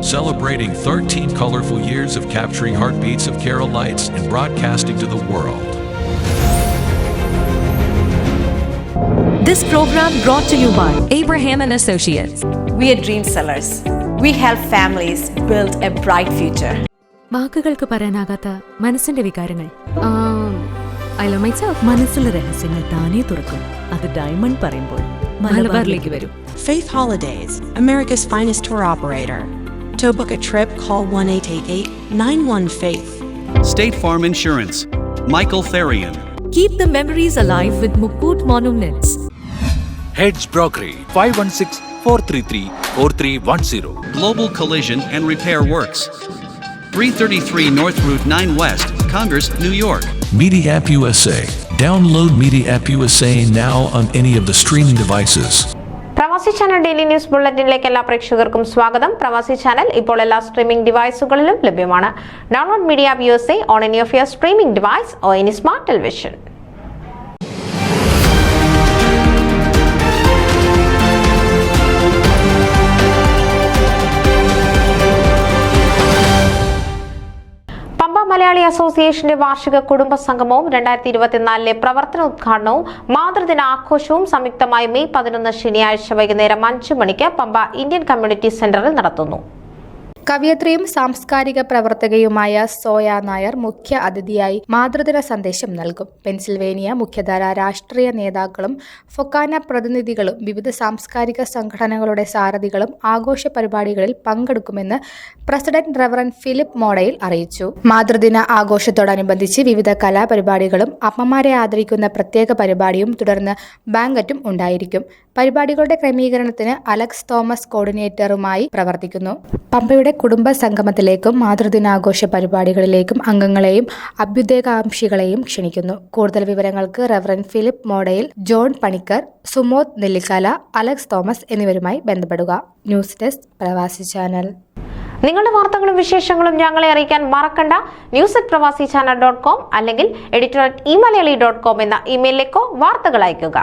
celebrating 13 colorful years of capturing heartbeats of Kerala lights and broadcasting to the world. This program brought to you by Abraham and Associates. We are dream sellers. We help families build a bright future. വാക്കുകൾക്ക് പറയാനാകാത്ത മനസ്സിന്റെ വികാരങ്ങൾ. മനസ്സിലെ രഹസ്യങ്ങൾ താനേ തുറക്കും. അത് diamond പറയുമ്പോൾ മലബാറിലേക്ക് വരും. Faith Holidays, America's finest tour operator. To book a trip, call 1-888-91-FAITH. State Farm Insurance, Michael Therian. Keep the memories alive with Mukut Monuments. Heads Brokery 516-433-4310. Global Collision and Repair Works, 333 North Route 9 West, Congress, New York. Media App USA. Download Media App USA now on any of the streaming devices. പ്രവാസി channel daily news ബുള്ളറ്റിനിലേക്ക് എല്ലാ പ്രേക്ഷകർക്കും സ്വാഗതം. പ്രവാസി channel ഇപ്പോൾ എല്ലാ streaming ഡിവൈസുകളിലും ലഭ്യമാണ്. Download media app USA on any of your streaming device or any smart television. Pampa Malayali അസോസിയേഷന്റെ വാർഷിക കുടുംബ സംഗമവും 2024 പ്രവർത്തനോദ്ഘാടനവും മാതൃദിന ആഘോഷവും സംയുക്തമായി മെയ് 11 ശനിയാഴ്ച വൈകുന്നേരം 5 മണിക്ക് പമ്പ ഇന്ത്യൻ കമ്മ്യൂണിറ്റി സെന്ററിൽ നടത്തുന്നു. കവയത്രിയും സാംസ്കാരിക പ്രവർത്തകയുമായ സോയ നായർ മുഖ്യ അതിഥിയായി മാതൃദിന സന്ദേശം നൽകും. പെൻസിൽവേനിയ മുഖ്യധാര രാഷ്ട്രീയ നേതാക്കളും ഫൊക്കാന പ്രതിനിധികളും വിവിധ സാംസ്കാരിക സംഘടനകളുടെ സാരഥികളും ആഘോഷ പരിപാടികളിൽ പങ്കെടുക്കുമെന്ന് പ്രസിഡന്റ് റവറൻ ഫിലിപ്പ് മോഡയിൽ അറിയിച്ചു. മാതൃദിന ആഘോഷത്തോടനുബന്ധിച്ച് വിവിധ കലാപരിപാടികളും അമ്മമാരെ ആദരിക്കുന്ന പ്രത്യേക പരിപാടിയും തുടർന്ന് ബാങ്കറ്റും ഉണ്ടായിരിക്കും. പരിപാടികളുടെ ക്രമീകരണത്തിന് അലക്സ് തോമസ് കോർഡിനേറ്ററുമായി പ്രവർത്തിക്കുന്നു. പമ്പയുടെ കുടുംബ സംഗമത്തിലേക്കും മാതൃദിനാഘോഷ പരിപാടികളിലേക്കും അംഗങ്ങളെയും അഭ്യുദയകാംക്ഷികളെയും ക്ഷണിക്കുന്നു. കൂടുതൽ വിവരങ്ങൾക്ക് reverend Philip Modayil, John Panicker, Sumod Nellikkala, Alex Thomas എന്നിവരുമായി ബന്ധപ്പെടുക. News desk Pravasi channel. നിങ്ങളുടെ വാർത്തകളും വിശേഷങ്ങളും ഞങ്ങളെ അറിയിക്കാൻ മറക്കണ്ട. news@pravasichannel.com അല്ലെങ്കിൽ editor@eMalayali.com എന്ന ഇമെയിലിലേക്കോ വാർത്തകൾ അയയ്ക്കുക.